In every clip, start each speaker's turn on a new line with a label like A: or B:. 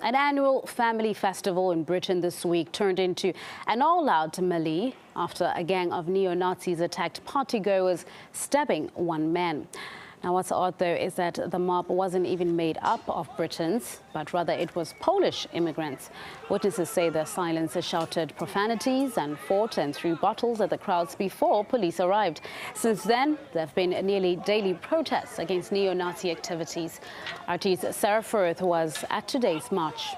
A: An annual family festival in Britain this week turned into an all-out melee after a gang of neo-Nazis attacked partygoers, stabbing one man. Now, what's odd, though, is that the mob wasn't even made up of Britons, but rather it was Polish immigrants. Witnesses say the assailants shouted profanities and fought and threw bottles at the crowds before police arrived. Since then, there have been nearly daily protests against neo-Nazi activities. RT's Sarah Firth was at today's march.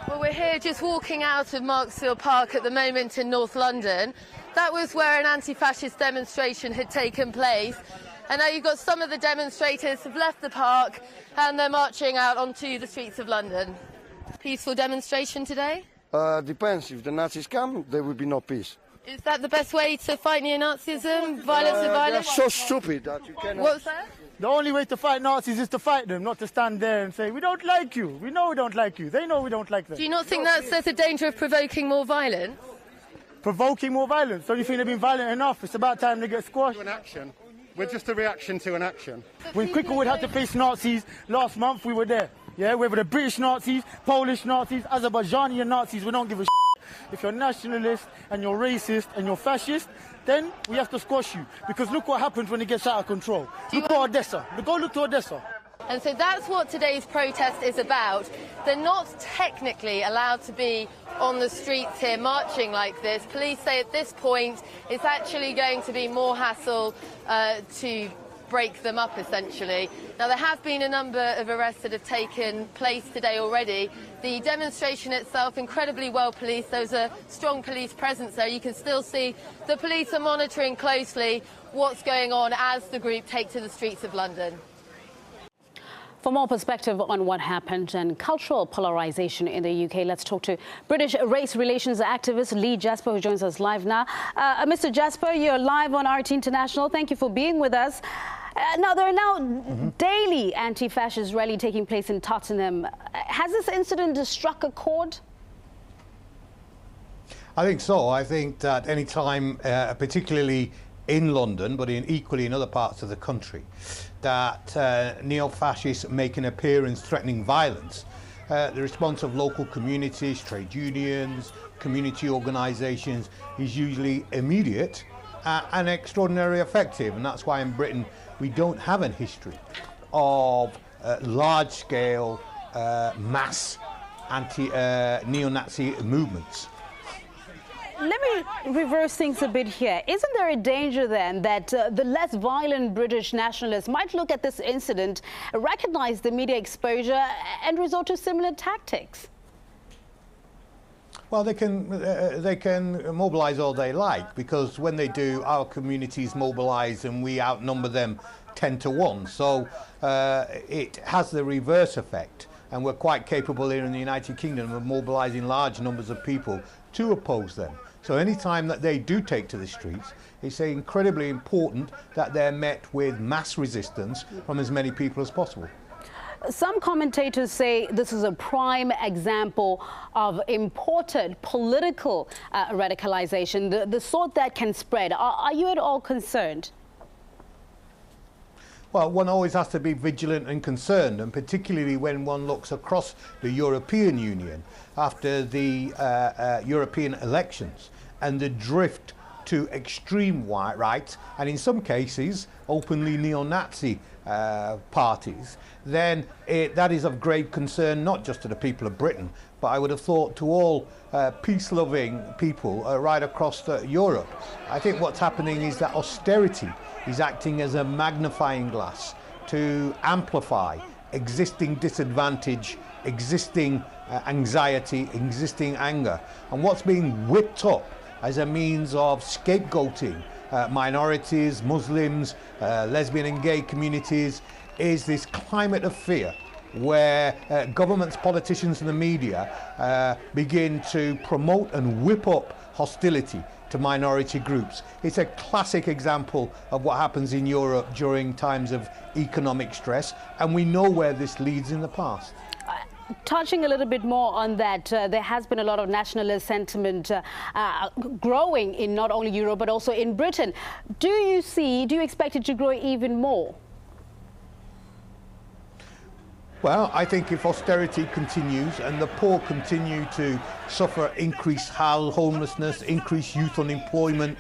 B: Well, we're here just walking out of Marksfield Park at the moment in North London. That was where an anti-fascist demonstration had taken place. And now you've got some of the demonstrators have left the park and they're marching out onto the streets of London. Peaceful demonstration today?
C: Depends. If the Nazis come, there will be no peace.
B: Is that the best way to fight neo-Nazism? Violence with violence?
C: They're so stupid that you cannot...
B: What's that?
D: The only way to fight Nazis is to fight them, not to stand there and say, we don't like you. We know we don't like you. They know we don't like them.
B: Do you not think there's a danger of provoking more violence?
D: Provoking more violence? Don't you think they've been violent enough? It's about time they get squashed.
E: An action. We're just a reaction to an action.
D: When Cricklewood had to face Nazis last month, we were there. Yeah, whether the British Nazis, Polish Nazis, Azerbaijani Nazis, we don't give a shit. If you're nationalist and you're racist and you're fascist, then we have to squash you. Because look what happens when it gets out of control. Look to Odessa. Go look to Odessa.
B: And so that's what today's protest is about. They're not technically allowed to be on the streets here marching like this. Police say at this point it's actually going to be more hassle to break them up, essentially. Now, there have been a number of arrests that have taken place today already. The demonstration itself, incredibly well policed. There's a strong police presence there. You can still see the police are monitoring closely what's going on as the group take to the streets of London.
A: For more perspective on what happened and cultural polarization in the UK, let's talk to British race relations activist Lee Jasper, who joins us live now. Mr. Jasper, you're live on RT International. Thank you for being with us. Now, there are now daily anti-fascist rally taking place in Tottenham. Has this incident struck a chord?
F: I think so. I think that any time, particularly in London, but equally in other parts of the country, that neo-fascists make an appearance threatening violence, the response of local communities, trade unions, community organisations is usually immediate and extraordinarily effective. And that's why in Britain we don't have a history of large-scale mass neo-Nazi movements.
A: Let me reverse things a bit here. Isn't there a danger then that the less violent British nationalists might look at this incident, recognize the media exposure and resort to similar tactics?
F: Well, they can mobilise all they like, because when they do, our communities mobilise and we outnumber them 10 to 1. So it has the reverse effect, and we're quite capable here in the United Kingdom of mobilising large numbers of people to oppose them. So any time that they do take to the streets, it's incredibly important that they're met with mass resistance from as many people as possible.
A: Some commentators say this is a prime example of imported political radicalization, the sort that can spread. Are you at all concerned?
F: Well, one always has to be vigilant and concerned, and particularly when one looks across the European Union after the European elections and the drift to extreme right, and in some cases openly neo-Nazi parties, then that is of great concern not just to the people of Britain, but I would have thought to all peace-loving people right across Europe. I think what's happening is that austerity is acting as a magnifying glass to amplify existing disadvantage, existing anxiety, existing anger. And what's being whipped up as a means of scapegoating minorities, Muslims, lesbian and gay communities is this climate of fear where governments, politicians and the media begin to promote and whip up hostility to minority groups. It's a classic example of what happens in Europe during times of economic stress, and we know where this leads in the past.
A: Touching a little bit more on that, there has been a lot of nationalist sentiment growing in not only Europe but also in Britain. Do you expect it to grow even more?
F: Well, I think if austerity continues and the poor continue to suffer increased homelessness, increased youth unemployment,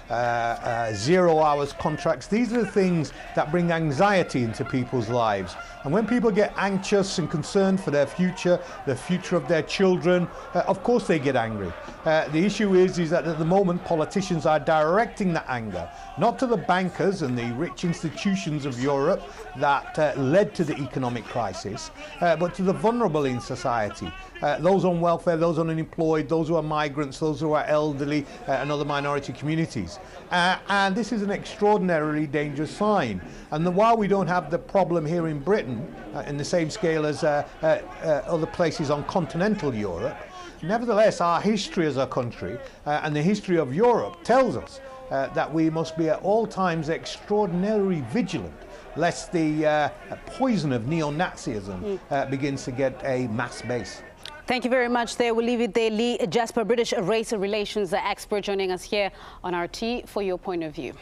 F: 0 hours contracts, these are the things that bring anxiety into people's lives. And when people get anxious and concerned for their future, the future of their children, of course they get angry. The issue is that at the moment politicians are directing that anger not to the bankers and the rich institutions of Europe that led to the economic crisis, but to the vulnerable in society. Those on welfare, those unemployed, those who are migrants, those who are elderly, and other minority communities. And this is an extraordinarily dangerous sign. And while we don't have the problem here in Britain in the same scale as other places on continental Europe, nevertheless our history as a country and the history of Europe tells us that we must be at all times extraordinarily vigilant lest the poison of neo-Nazism begins to get a mass base.
A: Thank you very much there. We'll leave it there. Lee Jasper, British race relations expert, joining us here on RT for your point of view.